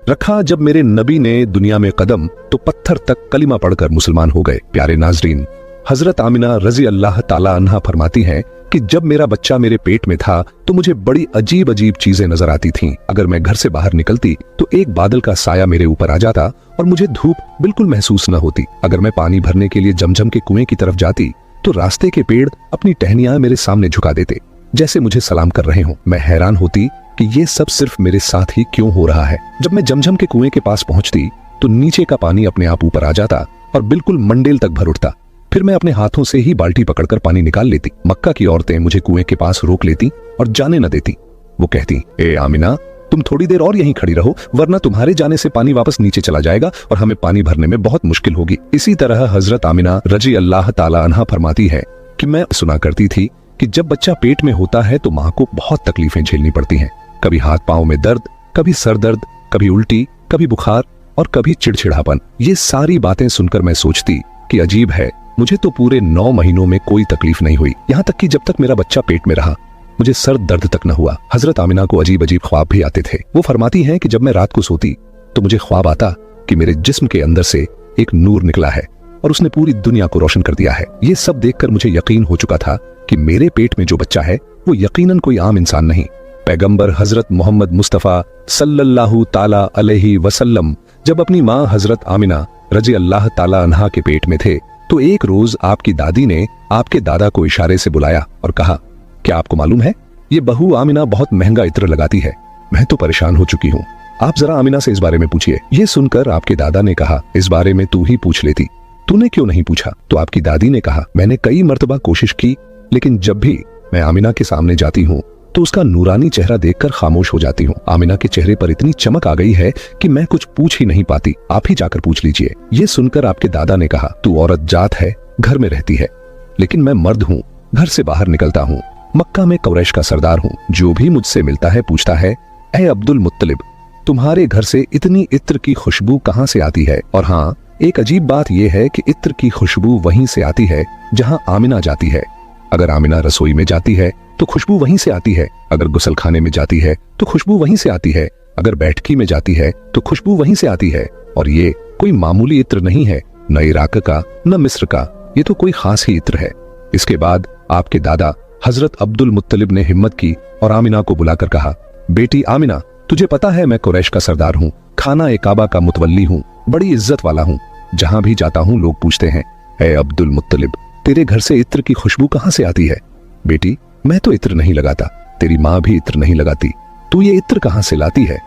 रखा जब मेरे नबी ने दुनिया में कदम तो पत्थर तक कलिमा पढ़कर मुसलमान हो गए। प्यारे नाजरीन, हजरत आमिना रजी अल्लाह ताला अन्हा फरमाती हैं कि जब मेरा बच्चा मेरे पेट में था तो मुझे बड़ी अजीब अजीब चीजें नजर आती थीं। अगर मैं घर से बाहर निकलती तो एक बादल का साया मेरे ऊपर आ जाता और मुझे धूप बिल्कुल महसूस न होती। अगर मैं पानी भरने के लिए जमजम के कुएं की तरफ जाती तो रास्ते के पेड़ अपनी टहनियां मेरे सामने झुका देते, जैसे मुझे सलाम कर रहे हों। मैं हैरान होती कि ये सब सिर्फ मेरे साथ ही क्यों हो रहा है। जब मैं जमजम के कुएं के पास पहुंचती तो नीचे का पानी अपने आप ऊपर आ जाता और बिल्कुल मंडेल तक भर उठता। फिर मैं अपने हाथों से ही बाल्टी पकड़कर पानी निकाल लेती। मक्का की औरतें मुझे कुएं के पास रोक लेती और जाने न देती। वो कहती, ए आमिना, तुम थोड़ी देर और यहीं खड़ी रहो, वरना तुम्हारे जाने से पानी वापस नीचे चला जाएगा और हमें पानी भरने में बहुत मुश्किल होगी। इसी तरह हजरत आमिना रजी अल्लाह ताला अन्हा फरमाती है कि मैं सुना करती थी कि जब बच्चा पेट में होता है तो माँ को बहुत तकलीफें झेलनी पड़ती हैं। कभी हाथ पांव में दर्द, कभी सर दर्द, कभी उल्टी, कभी बुखार और कभी चिड़चिड़ापन। ये सारी बातें सुनकर मैं सोचती कि अजीब है, मुझे तो पूरे 9 महीनों में कोई तकलीफ नहीं हुई। यहाँ तक कि जब तक मेरा बच्चा पेट में रहा मुझे सर दर्द तक न हुआ। हजरत आमिना को अजीब अजीब ख्वाब भी आते थे। वो फरमाती हैं कि जब मैं रात को सोती तो मुझे ख्वाब आता कि मेरे जिस्म के अंदर से एक नूर निकला है और उसने पूरी दुनिया को रोशन कर दिया है। ये सब देखकर मुझे यकीन हो चुका था कि मेरे पेट में जो बच्चा है वो यकीनन कोई आम इंसान नहीं। पैगंबर हजरत मोहम्मद मुस्तफा सल्लल्लाहु ताला अलैहि वसल्लम जब अपनी माँ हजरत आमिना रजी अल्लाह ताला अन्हा के पेट में थे तो एक रोज आपकी दादी ने आपके दादा को इशारे से बुलाया और कहा, क्या आपको मालूम है ये बहू आमिना बहुत महंगा इत्र लगाती है। मैं तो परेशान हो चुकी हूँ, आप जरा आमिना से इस बारे में पूछिए। ये सुनकर आपके दादा ने कहा, इस बारे में तू ही पूछ लेती, तूने क्यों नहीं पूछा? तो आपकी दादी ने कहा, मैंने कई मर्तबा कोशिश की, लेकिन जब भी मैं आमिना के सामने जाती हूँ तो उसका नूरानी चेहरा देखकर खामोश हो जाती हूँ। आमिना के चेहरे पर इतनी चमक आ गई है कि मैं कुछ पूछ ही नहीं पाती, आप ही जाकर पूछ लीजिए। ये सुनकर आपके दादा ने कहा, तू औरत जात है, घर में रहती है, लेकिन मैं मर्द हूँ, घर से बाहर निकलता हूँ, मक्का में कुरैश का सरदार हूँ। जो भी मुझसे मिलता है पूछता है, ऐ अब्दुल मुत्तलिब, तुम्हारे घर से इतनी इत्र की खुशबू कहाँ से आती है? और हाँ, एक अजीब बात यह है कि इत्र की खुशबू वहीं से आती है जहाँ आमिना जाती है। अगर आमिना रसोई में जाती है तो खुशबू वहीं से आती है, अगर गुसलखाने में जाती है तो खुशबू वहीं से आती है, अगर बैठकी में जाती है तो खुशबू वहीं से आती है। और ये कोई मामूली इत्र नहीं है, न इराक का न मिस्र का, ये तो कोई खास ही इत्र है। इसके बाद आपके दादा हजरत अब्दुल मुत्तलिब ने हिम्मत की और आमिना को बुलाकर कहा, बेटी आमिना, तुझे पता है मैं कुरैश का सरदार हूँ, खाना ए काबा का मुतवल्ली हूँ, बड़ी इज्जत वाला हूँ। जहाँ भी जाता हूँ लोग पूछते हैं, ऐ अब्दुल मुत्तलिब, तेरे घर से इत्र की खुशबू कहाँ से आती है? बेटी, मैं तो इत्र नहीं लगाता, तेरी माँ भी इत्र नहीं लगाती, तू ये इत्र कहाँ से लाती है?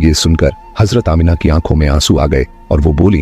ये सुनकर हजरत आमिना की आंखों में आंसू आ गए और वो बोली,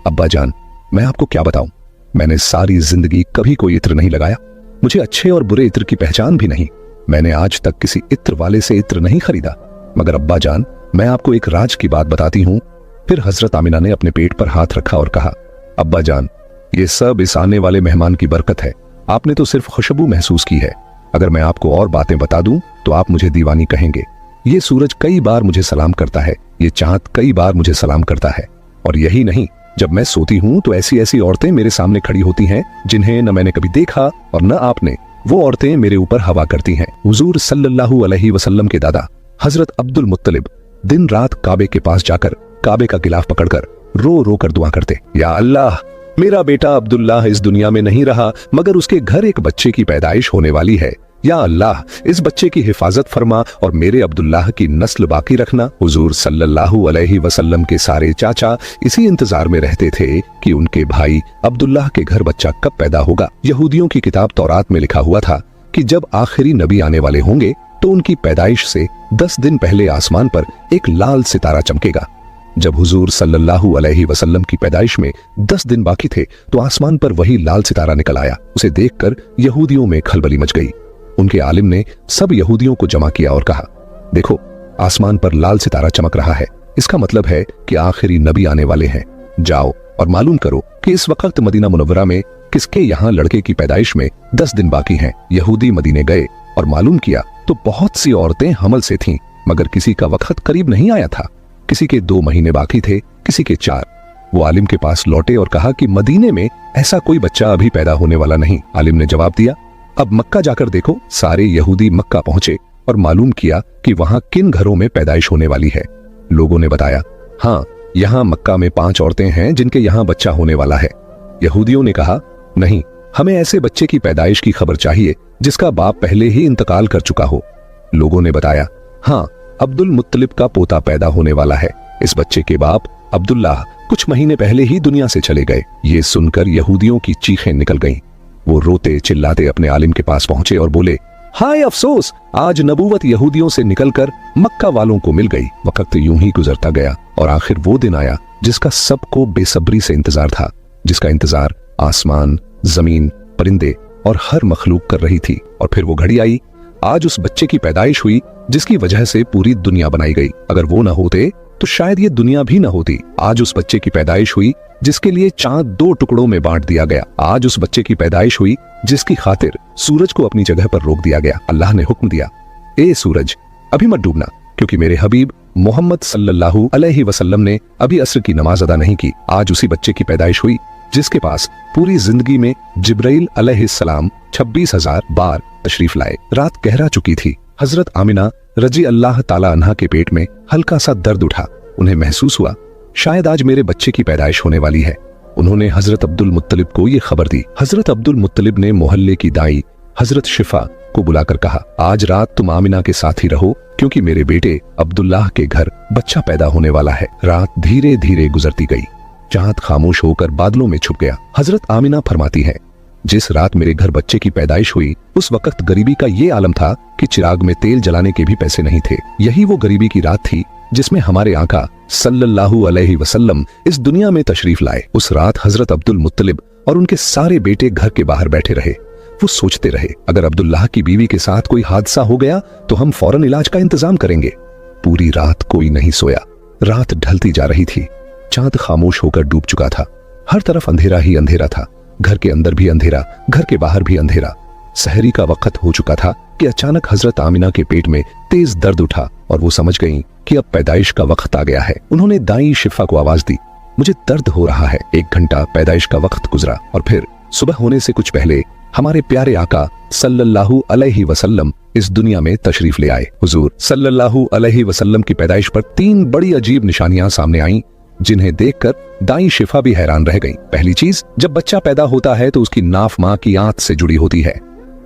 अब्बा जान, मैं आपको क्या बताऊं, मैंने सारी जिंदगी कभी कोई इत्र नहीं लगाया, मुझे अच्छे और बुरे इत्र की पहचान भी नहीं, मैंने आज तक किसी इत्र वाले से इत्र नहीं खरीदा। मगर अब्बा जान, मैं आपको एक राज की बात बताती हूँ। फिर हजरत आमिना ने अपने पेट पर हाथ रखा और कहा, अब्बा जान, ये सब इस आने वाले मेहमान की बरकत है, आपने तो सिर्फ खुशबू महसूस की है। अगर मैं आपको और बातें बता दूं तो आप मुझे दीवानी कहेंगे। ये सूरज कई बार मुझे सलाम करता है, ये चांद कई बार मुझे सलाम करता है, और यही नहीं, जब मैं सोती हूँ तो ऐसी ऐसी औरतें मेरे सामने खड़ी होती हैं जिन्हें न मैंने कभी देखा और न आपने। वो औरतें मेरे ऊपर हवा करती हैं। हुजूर सल्लल्लाहु अलैहि वसल्लम के दादा हजरत अब्दुल मुत्तलिब दिन रात काबे के पास जाकर काबे का गिलाफ पकड़कर रो रो कर दुआ करते, या अल्लाह, मेरा बेटा अब्दुल्लाह इस दुनिया में नहीं रहा, मगर उसके घर एक बच्चे की पैदाइश होने वाली है। या अल्लाह, इस बच्चे की हिफाजत फरमा और मेरे अब्दुल्लाह की नस्ल बाकी रखना। हुजूर सल्लल्लाहु अलैहि वसल्लम के सारे चाचा इसी इंतजार में रहते थे कि उनके भाई अब्दुल्लाह के घर बच्चा कब पैदा होगा। यहूदियों की किताब तौरात में लिखा हुआ था कि जब आखिरी नबी आने वाले होंगे तो उनकी पैदाइश से 10 दिन पहले आसमान पर एक लाल सितारा चमकेगा। जब हुजूर सल्लल्लाहु अलैहि वसल्लम की पैदाइश में 10 दिन बाकी थे तो आसमान पर वही लाल सितारा निकल आया। उसे देखकर यहूदियों में खलबली मच गई। उनके आलिम ने सब यहूदियों को जमा किया और कहा, देखो, आसमान पर लाल सितारा चमक रहा है, इसका मतलब है कि आखिरी नबी आने वाले हैं। जाओ और मालूम करो कि इस वक्त मदीना मुनव्वरा में किसके यहाँ लड़के की पैदाइश में 10 दिन बाकी हैं। यहूदी मदीने गए और मालूम किया तो बहुत सी औरतें हमल से थीं, मगर किसी का वक्त करीब नहीं आया था। किसी के 2 महीने बाकी थे, किसी के 4। वो आलिम के पास लौटे और कहा कि मदीने में ऐसा कोई बच्चा अभी पैदा होने वाला नहीं। आलिम ने जवाब दिया, अब मक्का जाकर देखो। सारे यहूदी मक्का पहुंचे और मालूम किया कि वहां किन घरों में पैदाइश होने वाली है। लोगों ने बताया, हाँ, यहाँ मक्का में 5 औरतें हैं जिनके यहाँ बच्चा होने वाला है। यहूदियों ने कहा, नहीं, हमें ऐसे बच्चे की पैदाइश की खबर चाहिए जिसका बाप पहले ही इंतकाल कर चुका हो। लोगों ने बताया, हाँ, अब्दुल मुत्तलिब का पोता पैदा होने वाला है। इस बच्चे के बाप अब्दुल्लाह कुछ महीने पहले ही दुनिया से चले गए। ये सुनकर यहूदियों की चीखें निकल गईं। वो रोते चिल्लाते अपने आलिम के पास पहुंचे और बोले, हाय अफसोस, आज नबूवत यहूदियों से निकलकर मक्का वालों को मिल गई। वक्त यूं ही गुजरता गया और आखिर वो दिन आया जिसका सबको बेसब्री से इंतजार था, जिसका इंतजार आसमान, जमीन, परिंदे और हर मखलूक कर रही थी। और फिर वो घड़ी आई, आज उस बच्चे की पैदाइश हुई जिसकी वजह से पूरी दुनिया बनाई गई। अगर वो ना होते तो शायद ये दुनिया भी ना होती। आज उस बच्चे की पैदाइश हुई जिसके लिए चांद 2 टुकड़ों में बांट दिया गया। आज उस बच्चे की पैदाइश हुई जिसकी खातिर सूरज को अपनी जगह पर रोक दिया गया। अल्लाह ने हुक्म दिया, ए सूरज, अभी मत डूबना, क्योंकि मेरे हबीब मोहम्मद सल्लल्लाहु अलैहि वसल्लम ने अभी असर की नमाज अदा नहीं की। आज उसी बच्चे की पैदाइश हुई जिसके पास पूरी जिंदगी में जिब्राइल अलैहिस्सलाम 26,000 बार तशरीफ लाए। रात गहरा चुकी थी। हजरत आमिना रजी अल्लाह ताला अन्हा के पेट में हल्का सा दर्द उठा। उन्हें महसूस हुआ, शायद आज मेरे बच्चे की पैदाइश होने वाली है। उन्होंने हजरत अब्दुल मुत्तलिब को ये खबर दी। हजरत अब्दुल मुत्तलिब ने मोहल्ले की दाई हजरत शिफा को बुलाकर कहा, आज रात तुम आमिना के साथ ही रहो, क्योंकि मेरे बेटे अब्दुल्लाह के घर बच्चा पैदा होने वाला है। रात धीरे धीरे गुजरती गई। चांद खामोश होकर बादलों में छुप गया। हजरत आमिना फरमाती है, जिस रात मेरे घर बच्चे की पैदाइश हुई उस वक्त गरीबी का ये आलम था कि चिराग में तेल जलाने के भी पैसे नहीं थे। यही वो गरीबी की रात थी जिसमें हमारे आका सल्लल्लाहु अलैहि वसल्लम इस दुनिया में तशरीफ लाए। उस रात हजरत अब्दुल मुत्तलिब और उनके सारे बेटे घर के बाहर बैठे रहे। वो सोचते रहे, अगर अब्दुल्लाह की बीवी के साथ कोई हादसा हो गया तो हम फौरन इलाज का इंतजाम करेंगे। पूरी रात कोई नहीं सोया। रात ढलती जा रही थी। चांद खामोश होकर डूब चुका था। हर तरफ अंधेरा ही अंधेरा था। घर के अंदर भी अंधेरा, घर के बाहर भी अंधेरा। सहरी का वक्त हो चुका था कि अचानक हजरत आमिना के पेट में तेज दर्द उठा और वो समझ गईं कि अब पैदाइश का वक्त आ गया है। उन्होंने दाई शिफा को आवाज दी, मुझे दर्द हो रहा है। 1 घंटा पैदाइश का वक्त गुजरा और फिर सुबह होने से कुछ पहले हमारे प्यारे आका सल्लल्लाहु अलैहि वसल्लम इस दुनिया में तशरीफ ले आए। हुजूर सल्लल्लाहु अलैहि वसल्लम की पैदाइश पर 3 बड़ी अजीब निशानियां सामने आईं, जिन्हें देखकर दाई शिफा भी हैरान रह गई। पहली चीज, जब बच्चा पैदा होता है तो उसकी नाफ मां की आंत से जुड़ी होती है,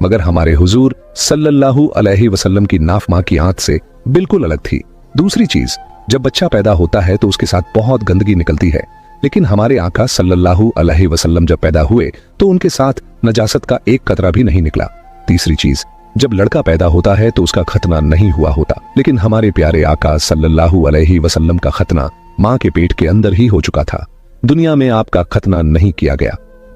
मगर हमारे हुजूर सल्लल्लाहु अलैहि वसल्लम की नाफ मां की आंत से बिल्कुल अलग थी। दूसरी चीज, जब बच्चा पैदा होता है तो उसके साथ बहुत गंदगी निकलती है, लेकिन हमारे आका सल्लल्लाहु अलैहि वसल्लम जब पैदा हुए तो उनके साथ नजासत का एक कतरा भी नहीं निकला। तीसरी चीज, जब लड़का पैदा होता है तो उसका खतना नहीं हुआ होता, लेकिन हमारे प्यारे आका सल्लल्लाहु अलैहि वसल्लम का खतना मां के पेट के अंदर ही हो चुका था। दुनिया में आपका खतना नहीं किया गया।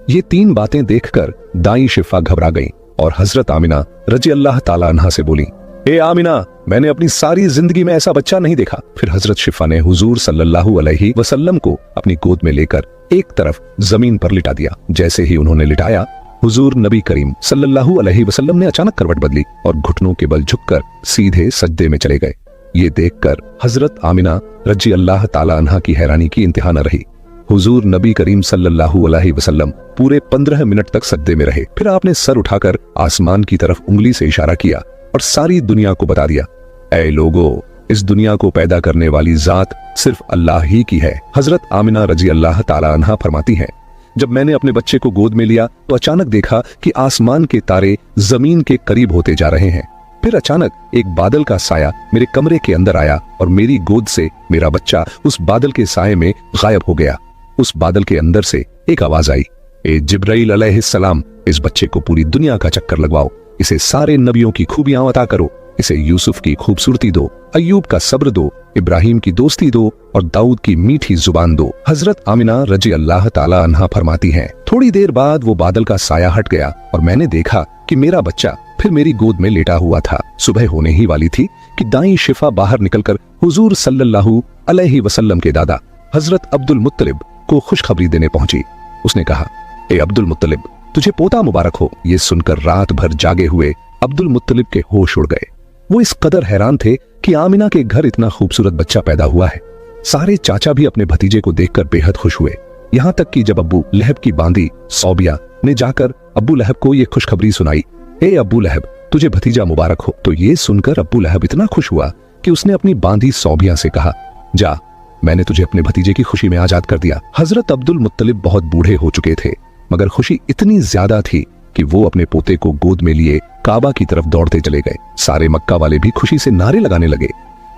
ये 3 बातें देखकर दाई शिफा घबरा गई और हजरत आमिना रजी अल्लाह ताला अन्हा से बोली, ए आमिना, मैंने अपनी सारी जिंदगी में ऐसा बच्चा नहीं देखा। फिर हजरत शिफा ने हुजूर सल्लल्लाहु अलैहि वसल्लम को अपनी गोद में लेकर एक तरफ जमीन पर लिटा दिया। जैसे ही उन्होंने लिटाया, हुजूर नबी करीम सल्लल्लाहु अलैहि वसल्लम ने अचानक करवट बदली और घुटनों के बल झुककर सीधे सजदे में चले गए। ये देखकर हजरत आमिना रजी अल्लाह ताला अन्हा की हैरानी की इंतहा न रही। हुजूर नबी करीम सल्लल्लाहु अलैहि वसल्लम पूरे 15 मिनट तक सजदे में रहे। फिर आपने सर उठाकर आसमान की तरफ उंगली से इशारा किया और सारी दुनिया को बता दिया, ऐ लोगो, इस दुनिया को पैदा करने वाली जात सिर्फ अल्लाह ही की है। हजरत आमिना रजी अल्लाह ताला अन्हा फरमाती हैं, जब मैंने अपने बच्चे को गोद में लिया तो अचानक देखा कि आसमान के तारे जमीन के करीब होते जा रहे हैं। फिर अचानक एक बादल का साया मेरे कमरे के अंदर आया और मेरी गोद से मेरा बच्चा उस बादल के साये में गायब हो गया। उस बादल के अंदर से एक आवाज आई, ए जिब्राइल अलैहिस्सलाम, इस बच्चे को पूरी दुनिया का चक्कर लगवाओ, इसे सारे नबियों की खूबियां अता करो, इसे यूसुफ की खूबसूरती दो, अय्यूब का सब्र दो, इब्राहिम की दोस्ती दो और दाऊद की मीठी जुबान दो। हजरत आमिना रजी अल्लाह ताला अन्हा फरमाती हैं, थोड़ी देर बाद वो बादल का साया हट गया और मैंने देखा कि मेरा बच्चा फिर मेरी गोद में लेटा हुआ था। सुबह होने ही वाली थी कि दाई शिफा बाहर निकलकर हुजूर सल्लल्लाहु अलैहि वसल्लम के दादा हजरत अब्दुल मुत्तलिब को खुशखबरी देने पहुंची। उसने कहा, ए अब्दुल मुत्तलिब, तुझे पोता मुबारक हो। ये सुनकर रात भर जागे हुए अब्दुल मुत्तलिब के होश उड़ गए। वो इस कदर हैरान थे कि आमिना के घर इतना खूबसूरत बच्चा पैदा हुआ है। सारे चाचा भी अपने भतीजे को देखकर बेहद खुश हुए। यहाँ तक कि जब अब्बू लहब की बांदी सौबिया ने जाकर अब्बू लहब को ये खुशखबरी सुनाई, ए अब्बू लहब, तुझे भतीजा मुबारक हो, तो ये सुनकर अब्बू लहब इतना खुश हुआ कि उसने अपनी बांदी सौबिया से कहा, जा मैंने तुझे अपने भतीजे की खुशी में आजाद कर दिया। हजरत अब्दुल मुत्तलिब बहुत बूढ़े हो चुके थे, मगर खुशी इतनी ज्यादा थी कि वो अपने पोते को गोद में लिए काबा की तरफ दौड़ते चले गए। सारे मक्का वाले भी खुशी से नारे लगाने लगे,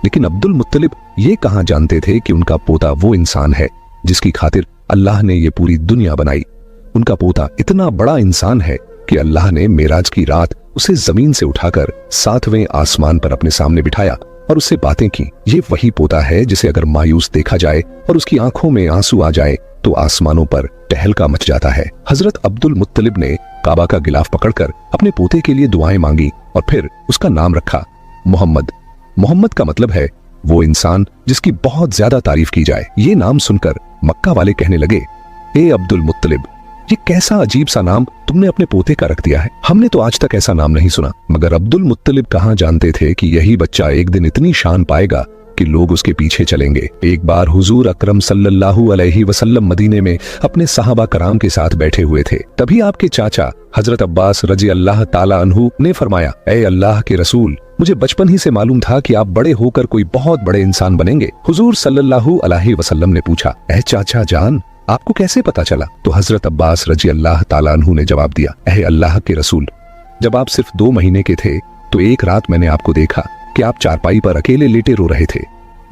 लेकिन अब्दुल मुत्तलिब ये कहां जानते थे कि उनका पोता वो इंसान है जिसकी खातिर अल्लाह ने ये पूरी दुनिया बनाई। उनका पोता इतना बड़ा इंसान है कि अल्लाह ने मेराज की रात उसे जमीन से उठाकर 7वें आसमान पर अपने सामने बिठाया और उससे बातें की। ये वही पोता है जिसे अगर मायूस देखा जाए और उसकी आंखों में आंसू आ जाए तो आसमानों पर टहलका मच जाता है। हजरत अब्दुल मुत्तलिब ने काबा का गिलाफ पकड़कर अपने पोते के लिए दुआएं मांगी और फिर उसका नाम रखा मोहम्मद। मोहम्मद का मतलब है वो इंसान जिसकी बहुत ज्यादा तारीफ की जाए। ये नाम सुनकर मक्का वाले कहने लगे, ए अब्दुल मुत्तलिब, ये कैसा अजीब सा नाम तुमने अपने पोते का रख दिया है, हमने तो आज तक ऐसा नाम नहीं सुना। मगर अब्दुल मुत्तलिब कहां जानते थे कि यही बच्चा एक दिन इतनी शान पाएगा कि लोग उसके पीछे चलेंगे। एक बार हुजूर अकरम सल्लल्लाहु अलैहि वसल्लम मदीने में अपने सहाबा कराम के साथ बैठे हुए थे। तभी आपके चाचा हजरत अब्बास रजी अल्लाह ताला अन्हु ने फरमाया, ए अल्लाह के रसूल, मुझे बचपन ही से मालूम था कि आप बड़े होकर कोई बहुत बड़े इंसान बनेंगे। हुजूर सल्लल्लाहु अलैहि वसल्लम ने पूछा, ए चाचा जान, आपको कैसे पता चला? तो हजरत अब्बास रजी अल्लाह ताला अन्हु ने जवाब दिया, ए अल्लाह के रसूल, जब आप सिर्फ 2 महीने के थे तो एक रात मैंने आपको देखा कि आप चारपाई पर अकेले लेटे रो रहे थे।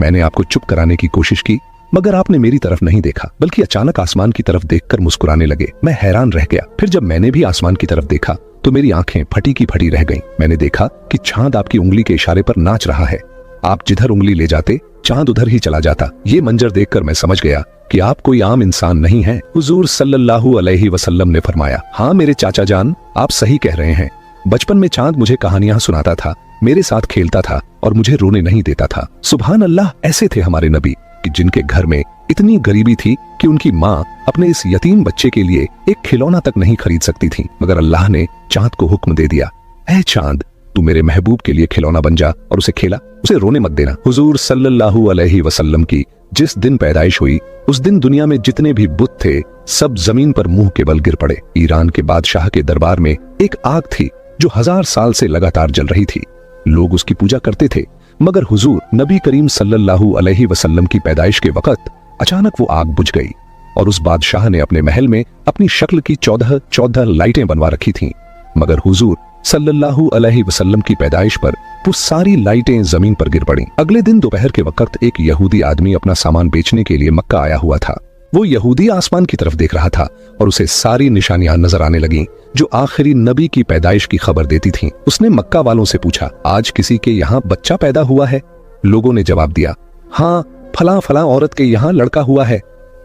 मैंने आपको चुप कराने की कोशिश की, मगर आपने मेरी तरफ नहीं देखा, बल्कि अचानक आसमान की तरफ देखकर मुस्कुराने लगे। मैं हैरान रह गया। फिर जब मैंने भी आसमान की तरफ देखा तो मेरी आंखें फटी की फटी रह गईं। मैंने देखा कि चांद आपकी उंगली के इशारे पर नाच रहा है। आप जिधर उंगली ले जाते चांद उधर ही चला जाता। ये मंजर देखकर मैं समझ गया कि आप कोई आम इंसान नहीं हैं। हुजूर सल्लल्लाहु अलैहि वसल्लम ने फरमाया, हाँ मेरे चाचा जान, आप सही कह रहे हैं। बचपन में चांद मुझे कहानियां सुनाता था, मेरे साथ खेलता था और मुझे रोने नहीं देता था। सुभान अल्लाह, ऐसे थे हमारे नबी कि जिनके घर में इतनी गरीबी थी कि उनकी माँ अपने इस यतीम बच्चे के लिए एक खिलौना तक नहीं खरीद सकती थी, मगर अल्लाह ने चांद को हुक्म दे दिया, ऐ चांद, तू मेरे महबूब के लिए खिलौना बन जा और उसे खेला, उसे रोने मत देना। हुजूर सल्लल्लाहु अलैहि वसल्लम की जिस दिन पैदाइश हुई उस दिन दुनिया में जितने भी बुत थे सब जमीन पर मुंह के बल गिर पड़े। ईरान के बादशाह के दरबार में एक आग थी जो 1000 साल से लगातार जल रही थी। लोग उसकी पूजा करते थे, मगर हुजूर नबी करीम सल्लल्लाहु अलैहि वसल्लम की पैदाइश के वक्त अचानक वो आग बुझ गई और उस बादशाह ने अपने महल में अपनी शक्ल की 14 लाइटें बनवा रखी थीं। मगर हुजूर सल्लल्लाहु अलैहि वसल्लम की पैदाइश पर वो सारी लाइटें जमीन पर गिर पड़ीं। अगले दिन दोपहर के वक्त एक यहूदी आदमी अपना सामान बेचने के लिए मक्का आया हुआ था। वो यहूदी आसमान की तरफ देख रहा था और उसे सारी निशानियां नजर आने लगीं जो आखिरी नबी की पैदाइश की खबर देती थीं। उसने मक्का वालों से पूछा, आज किसी के यहाँ बच्चा पैदा हुआ है? लोगों ने जवाब दिया, हाँ, फला फला औरत के यहाँ लड़का हुआ है।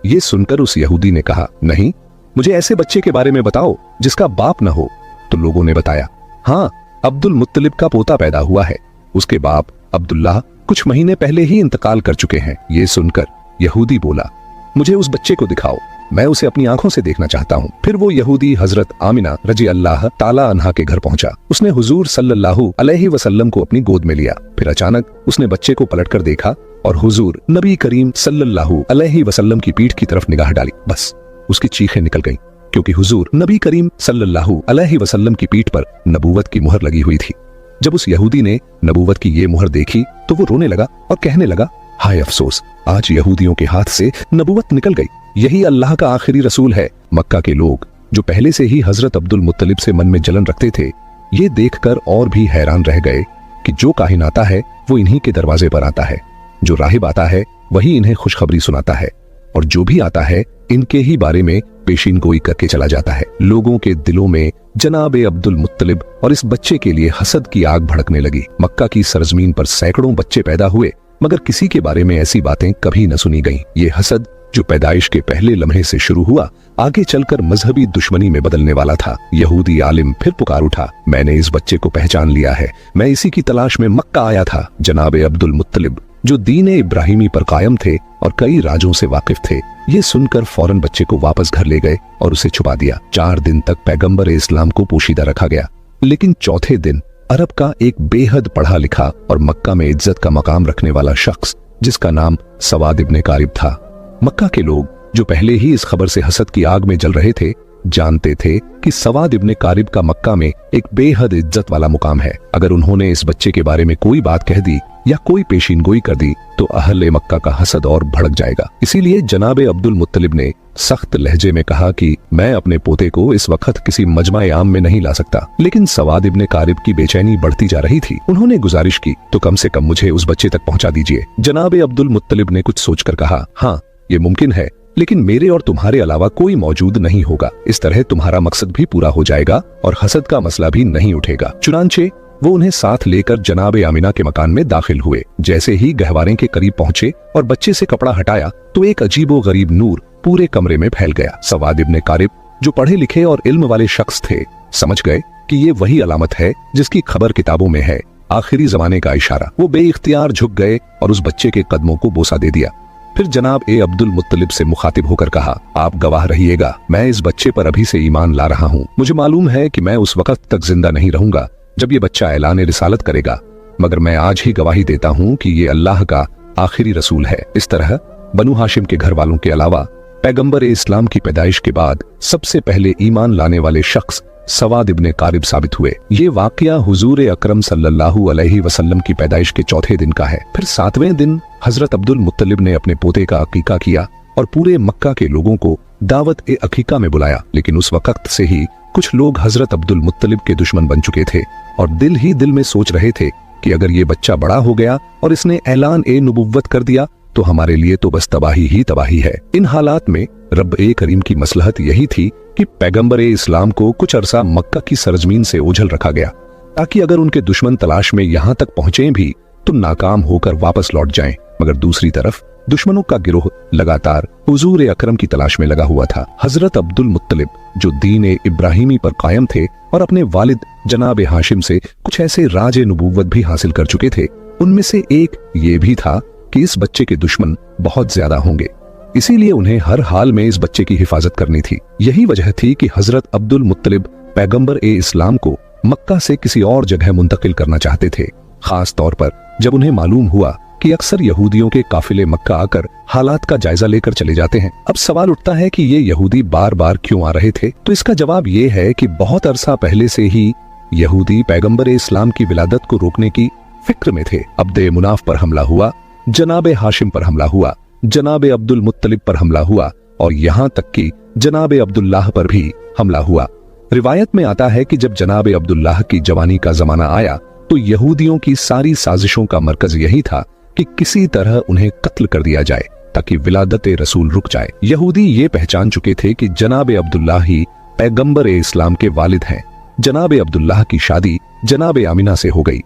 ये सुनकर उस यहूदी ने कहा, नहीं, मुझे ऐसे बच्चे के बारे में बताओ जिसका बाप न हो। तो लोगों ने बताया, हाँ, अब्दुल मुत्तलिब का पोता पैदा हुआ है, उसके बाप अब्दुल्लाह कुछ महीने पहले ही इंतकाल कर चुके हैं। ये सुनकर यहूदी बोला, मुझे उस बच्चे को दिखाओ, मैं उसे अपनी आंखों से देखना चाहता हूँ। फिर वो यहूदी हजरत आमिना रजी अल्लाह ताला अन्हा के घर पहुंचा। उसने हुजूर सल्लल्लाहु अलैहि वसल्लम को अपनी गोद में लिया। फिर अचानक उसने बच्चे को पलटकर देखा और हुजूर नबी करीम सल्लल्लाहु अलैहि वसल्लम की पीठ की तरफ निगाह डाली। बस उसकी चीखें निकल गईं, क्योंकि हुजूर नबी करीम सल्लल्लाहु अलैहि वसल्लम की पीठ पर नबूवत की मुहर लगी हुई थी। जब उस यहूदी ने नबूवत की ये मुहर देखी तो वो रोने लगा और कहने लगा, हाय अफसोस, आज यहूदियों के हाथ से नबूवत निकल गई। यही अल्लाह का आखिरी रसूल है। मक्का के लोग जो पहले से ही हजरत अब्दुल मुत्तलिब से मन में जलन रखते थे, ये देखकर और भी हैरान रह गए कि जो काहिन आता है वो इन्हीं के दरवाजे पर आता है, जो राहिब आता है वही इन्हें खुशखबरी सुनाता है, और जो भी आता है इनके ही बारे में पेशीन गोई करके चला जाता है। लोगों के दिलों में जनाबे अब्दुल मुत्तलिब और इस बच्चे के लिए हसद की आग भड़कने लगी। मक्का की सरजमीन पर सैकड़ों बच्चे पैदा हुए, मगर किसी के बारे में ऐसी बातें कभी न सुनी गईं। ये हसद जो पैदाइश के पहले लम्हे से शुरू हुआ, आगे चलकर मजहबी दुश्मनी में बदलने वाला था। यहूदी आलिम फिर पुकार उठा, मैंने इस बच्चे को पहचान लिया है, मैं इसी की तलाश में मक्का आया था। जनाबे अब्दुल मुत्तलिब जो दीन इब्राहिमी पर कायम थे और कई राजों से वाकिफ थे, ये सुनकर फौरन बच्चे को वापस घर ले गए और उसे छुपा दिया। 4 दिन तक पैगंबर इस्लाम को पोशीदा रखा गया, लेकिन चौथे दिन अरब का एक बेहद पढ़ा लिखा और मक्का में इज्जत का मकाम रखने वाला शख्स जिसका नाम सवाद इब्ने कारिब था। मक्का के लोग जो पहले ही इस खबर से हसद की आग में जल रहे थे, जानते थे कि सवाद इब्ने कारिब का मक्का में एक बेहद इज्जत वाला मुकाम है। अगर उन्होंने इस बच्चे के बारे में कोई बात कह दी या कोई पेशीनगोई कर दी तो अहले मक्का का हसद और भड़क जाएगा। इसीलिए जनाब अब्दुल मुत्तलिब ने सख्त लहजे में कहा कि मैं अपने पोते को इस वक्त किसी मजमा आम में नहीं ला सकता। लेकिन सवाद इब्ने कारिब की बेचैनी बढ़ती जा रही थी। उन्होंने गुजारिश की, तो कम से कम मुझे उस बच्चे तक पहुंचा दीजिए। जनाब अब्दुल मुत्तलिब ने कुछ सोचकर कहा, हाँ ये मुमकिन है, लेकिन मेरे और तुम्हारे अलावा कोई मौजूद नहीं होगा। इस तरह तुम्हारा मकसद भी पूरा हो जाएगा और हसद का मसला भी नहीं उठेगा। चुनांचे वो उन्हें साथ लेकर जनाब आमिना के मकान में दाखिल हुए। जैसे ही गहवारे के करीब पहुंचे और बच्चे से कपड़ा हटाया तो एक अजीबो गरीब नूर पूरे कमरे में फैल गया। सवाद इब्ने कारिब, जो पढ़े लिखे और इल्म वाले शख्स थे, समझ गए कि ये वही अलामत है जिसकी खबर किताबों में है, आखिरी जमाने का इशारा। वो बेइख्तियार झुक गए और उस बच्चे के कदमों को बोसा दे दिया। फिर जनाब अब्दुल मुत्तलिब से मुखातिब होकर कहा, आप गवाह रहिएगा, मैं इस बच्चे पर अभी से ईमान ला रहा हूँ। मुझे मालूम है कि मैं उस वक्त तक जिंदा नहीं रहूंगा जब ये बच्चा ऐलान रिसालत करेगा, मगर मैं आज ही गवाही देता हूँ कि ये अल्लाह का आखिरी रसूल है। इस तरह बनु हाशिम के घर वालों के अलावा पैगंबर इस्लाम की पैदाइश के बाद सबसे पहले ईमान लाने वाले शख्स सवाद इब्ने कारिब साबित हुए। ये वाकया हुजूर अकरम सल्लल्लाहु अलैहि वसल्लम की पैदाइश के चौथे दिन का है। फिर 7वें दिन हजरत अब्दुल मुत्तलिब ने अपने पोते का अकीका किया और पूरे मक्का के लोगों को दावत ए अकीका में बुलाया। लेकिन उस वक्त से ही कुछ लोग हजरत अब्दुल मुत्तलिब के दुश्मन बन चुके थे और दिल ही दिल में सोच रहे थे कि अगर ये बच्चा बड़ा हो गया और इसने ऐलान ए नबुव्वत कर दिया तो हमारे लिए तो बस तबाही ही तबाही है। इन हालात में रब ए करीम की मसलहत यही थी कि पैगंबर इस्लाम को कुछ अरसा मक्का की सरजमीन से ओझल रखा गया, ताकि अगर उनके दुश्मन तलाश में यहाँ तक पहुंचे भी तो नाकाम होकर वापस लौट जाएं। मगर दूसरी तरफ दुश्मनों का गिरोह लगातार हुजूर अकरम की तलाश में लगा हुआ था। हजरत अब्दुल मुत्तलिब, जो दीन इब्राहिमी पर कायम थे और अपने वालिद जनाब हाशिम से कुछ ऐसे राज नबूवत भी हासिल कर चुके थे, उनमें से एक ये भी था कि इस बच्चे के दुश्मन बहुत ज्यादा होंगे। इसीलिए उन्हें हर हाल में इस बच्चे की हिफाजत करनी थी। यही वजह थी कि हजरत अब्दुल मुत्तलिब पैगंबर इस्लाम को मक्का से किसी और जगह मुंतकिल करना चाहते थे, खास तौर पर जब उन्हें मालूम हुआ कि अक्सर यहूदियों के काफिले मक्का आकर हालात का जायजा लेकर चले जाते हैं। अब सवाल उठता है कि ये यहूदी बार बार क्यों आ रहे थे? तो इसका जवाब ये है कि बहुत अरसा पहले से ही यहूदी पैगंबर इस्लाम की विलादत को रोकने की फिक्र में थे। अब्द मुनाफ पर हमला हुआ, जनाब हाशिम पर हमला हुआ, जनाब अब्दुल मुत्तलिब पर हमला हुआ और यहाँ तक कि जनाब अब्दुल्लाह पर भी हमला हुआ। रिवायत में आता है कि जब जनाब अब्दुल्लाह की जवानी का जमाना आया तो यहूदियों की सारी साजिशों का मरकज यही था कि किसी तरह उन्हें कत्ल कर दिया जाए ताकि विलादत रसूल रुक जाए। यहूदी ये पहचान चुके थे कि जनाब अब्दुल्लाह ही पैगंबर इस्लाम के वालिद हैं। जनाब अब्दुल्लाह की शादी जनाब आमिना से हो गई।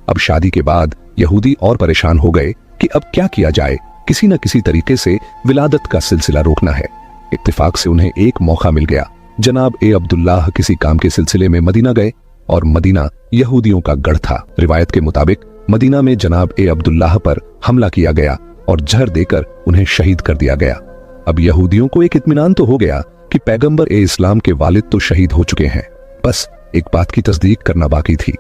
अब शादी के बाद यहूदी और परेशान हो गए कि अब क्या किया जाए, किसी न किसी तरीके से विलादत का सिलसिला रोकना है। इत्तेफाक से उन्हें एक मौका मिल गया। जनाब अब्दुल्लाह किसी काम के सिलसिले में मदीना गए और मदीना यहूदियों का गढ़ था। रिवायत के मुताबिक मदीना में जनाब अब्दुल्लाह पर हमला किया गया और जहर देकर उन्हें शहीद कर दिया गया। अब यहूदियों को एक इत्मीनान तो हो गया कि पैगंबर इस्लाम के वालिद तो शहीद हो चुके हैं, बस एक बात की तस्दीक करना बाकी थी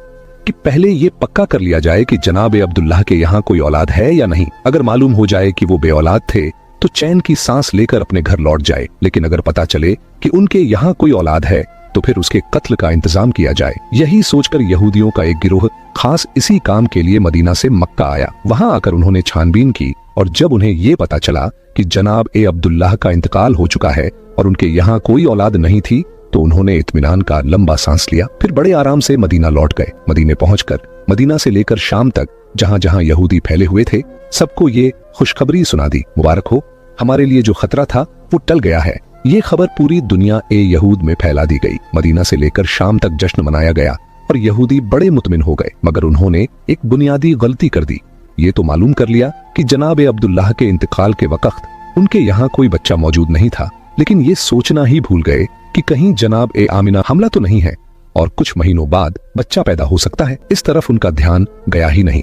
कि पहले ये पक्का कर लिया जाए कि जनाब अब्दुल्लाह के यहाँ कोई औलाद है या नहीं। अगर मालूम हो जाए कि वो बे औलाद थे तो चैन की सांस लेकर अपने घर लौट जाए, लेकिन अगर पता चले कि उनके यहाँ कोई औलाद है तो फिर उसके कत्ल का इंतजाम किया जाए। यही सोचकर यहूदियों का एक गिरोह खास इसी काम के लिए मदीना से मक्का आया। वहां आकर उन्होंने छानबीन की और जब उन्हें ये पता चला कि जनाब अब्दुल्लाह का इंतकाल हो चुका है और उनके यहाँ कोई औलाद नहीं थी तो उन्होंने इत्मीनान का लंबा सांस लिया। फिर बड़े आराम से मदीना लौट गए। मदीने पहुंचकर मदीना से लेकर शाम तक जहां जहां यहूदी फैले हुए थे सबको ये खुशखबरी सुना दी, मुबारक हो, हमारे लिए जो खतरा था वो टल गया है। ये खबर पूरी दुनिया यहूद में फैला दी गई। मदीना से लेकर शाम तक जश्न मनाया गया और यहूदी बड़े मुतमिन हो गए। मगर उन्होंने एक बुनियादी गलती कर दी। ये तो मालूम कर लिया कि जनाब अब्दुल्लाह के इंतकाल के वक्त उनके यहाँ कोई बच्चा मौजूद नहीं था, लेकिन ये सोचना ही भूल गए कि कहीं जनाब आमिना हमला तो नहीं है और कुछ महीनों बाद बच्चा पैदा हो सकता है। इस तरफ उनका ध्यान गया ही नहीं।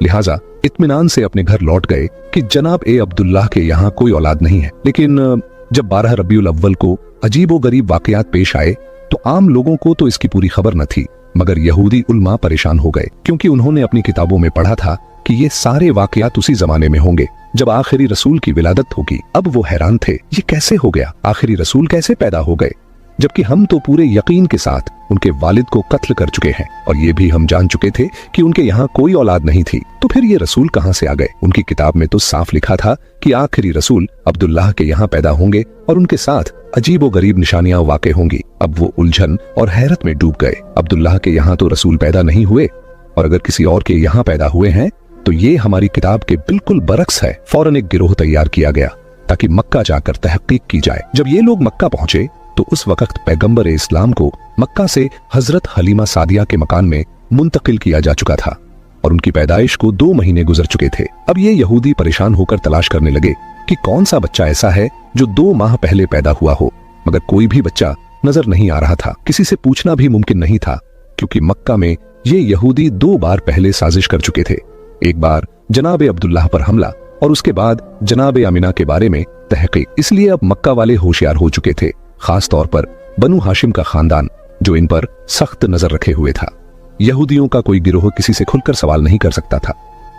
लिहाजा इत्मीनान से अपने घर लौट गए कि जनाब अब्दुल्लाह के यहाँ कोई औलाद नहीं है। लेकिन जब 12 रबीउल अव्वल को अजीबो गरीब वाकयात पेश आए तो आम लोगों को तो इसकी पूरी खबर न थी, मगर यहूदी उल्मा परेशान हो गए, क्योंकि उन्होंने अपनी किताबों में पढ़ा था कि ये सारे वाकयात उसी जमाने में होंगे जब आखिरी रसूल की विलादत होगी। अब वो हैरान थे, ये कैसे हो गया, आखिरी रसूल कैसे पैदा हो गए। जबकि हम तो पूरे यकीन के साथ उनके वालिद को कत्ल कर चुके हैं और ये भी हम जान चुके थे कि उनके यहाँ कोई औलाद नहीं थी। तो फिर ये रसूल कहाँ से आ गए? उनकी किताब में तो साफ लिखा था कि आखिरी रसूल अब्दुल्लाह के यहाँ पैदा होंगे और उनके साथ अजीबो गरीब निशानियां वाक़े होंगी। अब वो उलझन और हैरत में डूब गए। अब्दुल्लाह के यहाँ तो रसूल पैदा नहीं हुए और अगर किसी और के यहाँ पैदा हुए हैं तो ये हमारी किताब के बिल्कुल बरक्स है। फौरन एक गिरोह तैयार किया गया ताकि मक्का जाकर तहकीक की जाए। जब ये लोग मक्का पहुंचे तो उस वक्त पैगंबर इस्लाम को मक्का से हजरत हलीमा सादिया के मकान में मुंतकिल किया जा चुका था और उनकी पैदाइश को 2 महीने गुजर चुके थे। अब ये यहूदी परेशान होकर तलाश करने लगे कि कौन सा बच्चा ऐसा है जो 2 माह पहले पैदा हुआ हो, मगर कोई भी बच्चा नजर नहीं आ रहा था। किसी से पूछना भी मुमकिन नहीं था क्योंकि मक्का में ये यहूदी 2 बार पहले साजिश कर चुके थे। एक बार जनाब अब्दुल्लाह पर हमला और उसके बाद जनाब अमीना के बारे में तहकीक। इसलिए अब मक्का वाले होशियार हो चुके थे, खास तौर पर बनु हाशिम का खानदान जो इन पर सख्त नजर रखे हुए था। यहूदियों का कोई गिरोह किसी से खुलकर सवाल नहीं कर सकता था,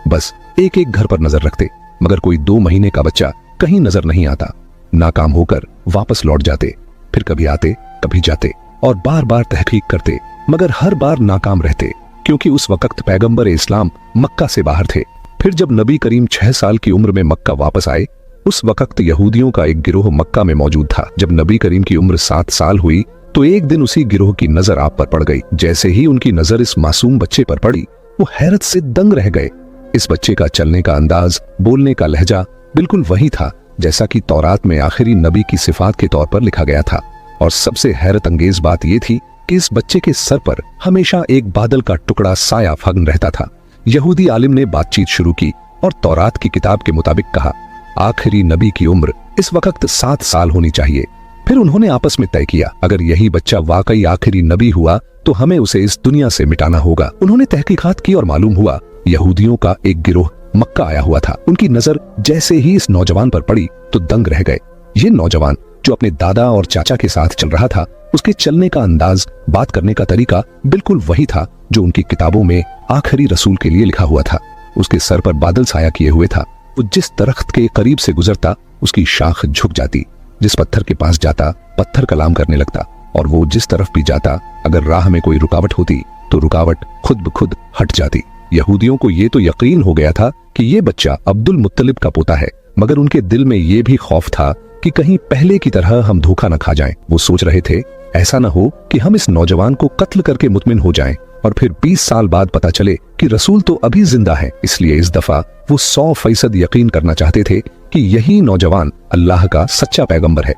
बस एक एक घर पर नजर रखते, मगर कोई 2 महीने का बच्चा कहीं नजर नहीं आता। नाकाम होकर वापस लौट जाते, फिर कभी आते कभी जाते और बार बार तहकीक करते, मगर हर बार नाकाम रहते क्योंकि उस वक्त पैगंबर इस्लाम मक्का से बाहर थे। फिर जब नबी करीम 6 साल की उम्र में मक्का वापस आए, उस वक्त यहूदियों का एक गिरोह मक्का में मौजूद था। जब नबी करीम की उम्र 7 साल हुई तो एक दिन उसी गिरोह की नजर आप पर पड़ गई। जैसे ही उनकी नजर इस मासूम बच्चे पर पड़ी, वो हैरत से दंग रह गए। इस बच्चे का चलने का अंदाज, बोलने का लहजा बिल्कुल वही था जैसा कि तौरात में आखिरी नबी की सिफात के तौर पर लिखा गया था। और सबसे हैरत अंगेज बात यह थी कि इस बच्चे के सर पर हमेशा एक बादल का टुकड़ा साया फग्न रहता था। यहूदी आलिम ने बातचीत शुरू की और तौरात की किताब के मुताबिक कहा, आखिरी नबी की उम्र इस वक्त 7 साल होनी चाहिए। फिर उन्होंने आपस में तय किया, अगर यही बच्चा वाकई आखिरी नबी हुआ तो हमें उसे इस दुनिया से मिटाना होगा। उन्होंने तहकीकात की और मालूम हुआ यहूदियों का एक गिरोह मक्का आया हुआ था। उनकी नजर जैसे ही इस नौजवान पर पड़ी तो दंग रह गए। ये नौजवान जो अपने दादा और चाचा के साथ चल रहा था, उसके चलने का अंदाज, बात करने का तरीका बिल्कुल वही था जो उनकी किताबों में आखिरी रसूल के लिए लिखा हुआ था। उसके सर पर बादल साया किए हुए था। वो जिस दरख्त के करीब से गुजरता उसकी शाख झुक जाती, जिस पत्थर के पास जाता पत्थर कलाम करने लगता, और वो जिस तरफ भी जाता अगर राह में कोई रुकावट होती तो रुकावट खुद ब खुद हट जाती। यहूदियों को ये तो यकीन हो गया था कि ये बच्चा अब्दुल मुत्तलिब का पोता है, मगर उनके दिल में ये भी खौफ था कि कहीं पहले की तरह हम धोखा न खा जाएं। वो सोच रहे थे ऐसा न हो कि हम इस नौजवान को कत्ल करके मुतमिन हो जाएं और फिर 20 साल बाद पता चले कि रसूल तो अभी जिंदा है। इसलिए इस दफा वो 100% यकीन करना चाहते थे कि यही नौजवान अल्लाह का सच्चा पैगंबर है।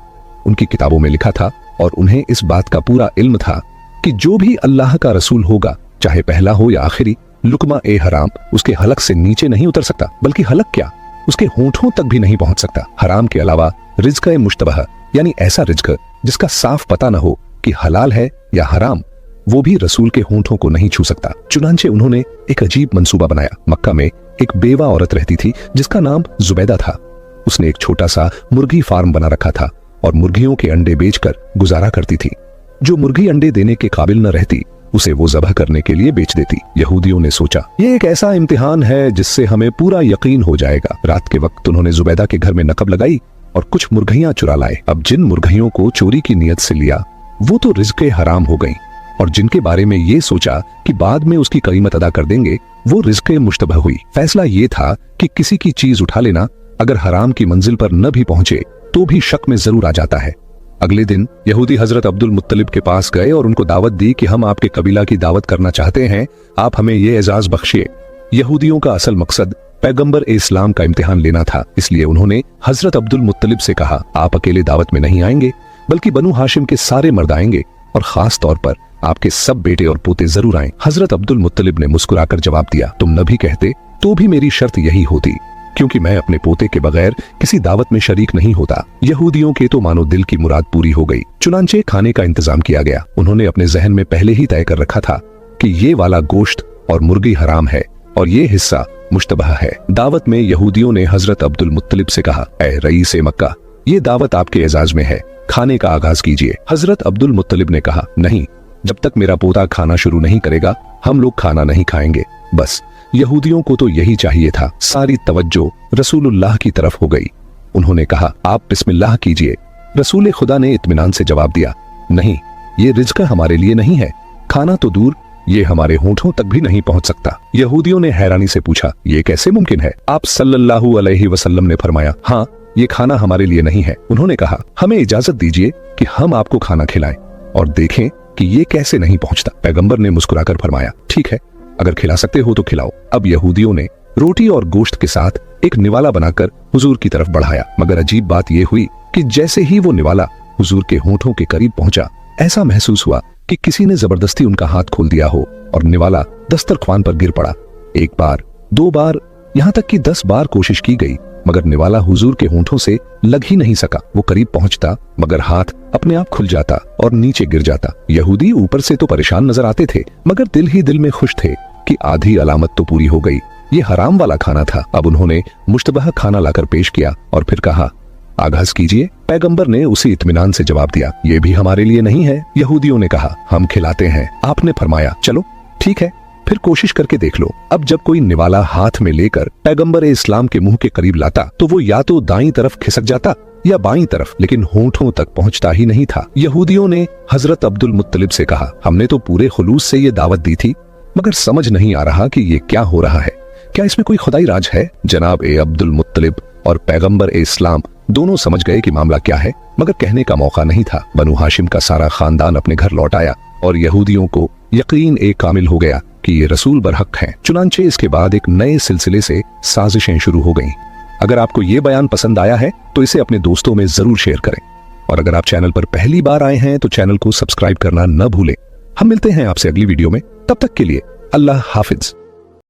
उनकी किताबों में लिखा था और उन्हें इस बात का पूरा इल्म था कि जो भी अल्लाह का रसूल होगा, चाहे पहला हो या आखिरी, लुकमा ए हराम उसके हलक से नीचे नहीं उतर सकता, बल्कि हलक क्या उसके होंठों तक भी नहीं पहुंच सकता। हराम के अलावा रिज्क ए मुश्तबह, यानी ऐसा रिज्क जिसका साफ पता न हो कि हलाल है या हराम, वो भी रसूल के होंठों को नहीं छू सकता। चुनांचे उन्होंने एक अजीब मंसूबा बनाया। मक्का में एक बेवा औरत रहती थी जिसका नाम जुबैदा था। उसने एक छोटा सा मुर्गी फार्म बना रखा था और मुर्गियों के अंडे बेचकर गुजारा करती थी। जो मुर्गी अंडे देने के काबिल न रहती उसे वो ज़बह करने के लिए बेच देती। यहूदियों ने सोचा ये एक ऐसा इम्तिहान है जिससे हमें पूरा यकीन हो जाएगा। रात के वक्त उन्होंने जुबैदा के घर में नकब लगाई और कुछ मुर्गियां चुरा लाए। अब जिन मुर्गियों को चोरी की नीयत से लिया वो तो रिज़्क़े हराम हो गई, और जिनके बारे में ये सोचा कि बाद में उसकी कीमत अदा कर देंगे वो रिज़्क़े मुश्तबह हुई। फैसला ये था कि किसी की चीज उठा लेना अगर हराम की मंजिल पर न भी पहुंचे तो भी शक में जरूर आ जाता है। अगले दिन यहूदी हजरत अब्दुल मुत्तलिब के पास गए और उनको दावत दी कि हम आपके कबीला की दावत करना चाहते हैं, आप हमें ये एजाज बख्शिए। यहूदियों का असल मकसद पैगंबर इस्लाम का इम्तिहान लेना था, इसलिए उन्होंने हजरत अब्दुल मुत्तलिब से कहा, आप अकेले दावत में नहीं आएंगे बल्कि बनु हाशिम के सारे मर्द आएंगे और खास तौर पर आपके सब बेटे और पोते जरूर आए। हजरत अब्दुल मुत्तलिब ने मुस्कुराकर जवाब दिया, तुम न भी कहते तो भी मेरी शर्त यही होती, क्योंकि मैं अपने पोते के बगैर किसी दावत में शरीक नहीं होता। यहूदियों के तो मानो दिल की मुराद पूरी हो गई। चुनांचे खाने का इंतजाम किया गया। उन्होंने अपने जहन में पहले ही तय कर रखा था कि ये वाला गोश्त और मुर्गी हराम है और ये हिस्सा मुश्तबह है। दावत में यहूदियों ने हजरत अब्दुल मुत्तलिब से कहा, ऐ रईस मक्का, ये दावत आपके एजाज में है, खाने का आगाज कीजिए। हजरत अब्दुल मुत्तलिब ने कहा, नहीं, जब तक मेरा पोता खाना शुरू नहीं करेगा हम लोग खाना नहीं खाएंगे। बस यहूदियों को तो यही चाहिए था। सारी तवज्जो रसूलुल्लाह की तरफ हो गई। उन्होंने कहा, आप बिस्मिल्लाह कीजिए। रसूल खुदा ने इत्मीनान से जवाब दिया, नहीं, ये रिज़्क हमारे लिए नहीं है, खाना तो दूर ये हमारे होठों तक भी नहीं पहुंच सकता। यहूदियों ने हैरानी से पूछा, ये कैसे मुमकिन है? आप सल्लल्लाहु अलैहि वसल्लम ने फरमाया, हाँ, ये खाना हमारे लिए नहीं है। उन्होंने कहा, हमें इजाजत दीजिए कि हम आपको खाना खिलाएं और देखें कि ये कैसे नहीं पहुंचता। पैगंबर ने मुस्कुराकर फरमाया, ठीक है, अगर खिला सकते हो तो खिलाओ। अब यहूदियों ने रोटी और गोश्त के साथ एक निवाला बनाकर हुजूर की तरफ बढ़ाया, मगर अजीब बात यह हुई कि जैसे ही वो निवाला हुजूर के होठों के करीब पहुंचा, ऐसा महसूस हुआ कि किसी ने जबरदस्ती उनका हाथ खोल दिया हो और निवाला दस्तरख्वान पर गिर पड़ा। एक बार, 2 बार, यहाँ तक कि 10 बार कोशिश की गई, मगर निवाला हुजूर के होठों से लग ही नहीं सका। वो करीब पहुंचता, मगर हाथ अपने आप खुल जाता और नीचे गिर जाता। यहूदी ऊपर से तो परेशान नजर आते थे, मगर दिल ही दिल में खुश थे कि आधी अलामत तो पूरी हो गई। ये हराम वाला खाना था। अब उन्होंने मुश्तबह खाना लाकर पेश किया और फिर कहा, आगाज कीजिए। पैगंबर ने उसी इत्मीनान से जवाब दिया, ये भी हमारे लिए नहीं है। यहूदियों ने कहा, हम खिलाते हैं। आपने फरमाया, चलो ठीक है, फिर कोशिश करके देख लो। अब जब कोई निवाला हाथ में लेकर पैगंबर इस्लाम के मुंह के करीब लाता तो वो या तो दाईं तरफ खिसक जाता या बाईं तरफ, लेकिन होठों तक पहुंचता ही नहीं था। यहूदियों ने हजरत अब्दुल मुत्तलिब से कहा, हमने तो पूरे खुलूस से ये दावत दी थी, मगर समझ नहीं आ रहा कि ये क्या हो रहा है। क्या इसमें कोई खुदाई राज है? जनाब अब्दुल मुत्तलिब और पैगंबर इस्लाम दोनों समझ गए कि मामला क्या है, मगर कहने का मौका नहीं था। बनु हाशिम का सारा खानदान अपने घर लौट आया और यहूदियों को यकीन एक कामिल हो गया कि ये रसूल बरहक हैं। चुनांचे इसके बाद एक नए सिलसिले से साजिशें शुरू हो गईं। अगर आपको ये बयान पसंद आया है तो इसे अपने दोस्तों में जरूर शेयर करें, और अगर आप चैनल पर पहली बार आए हैं तो चैनल को सब्सक्राइब करना न भूलें। हम मिलते हैं आपसे अगली वीडियो में, तब तक के लिए अल्लाह हाफिज।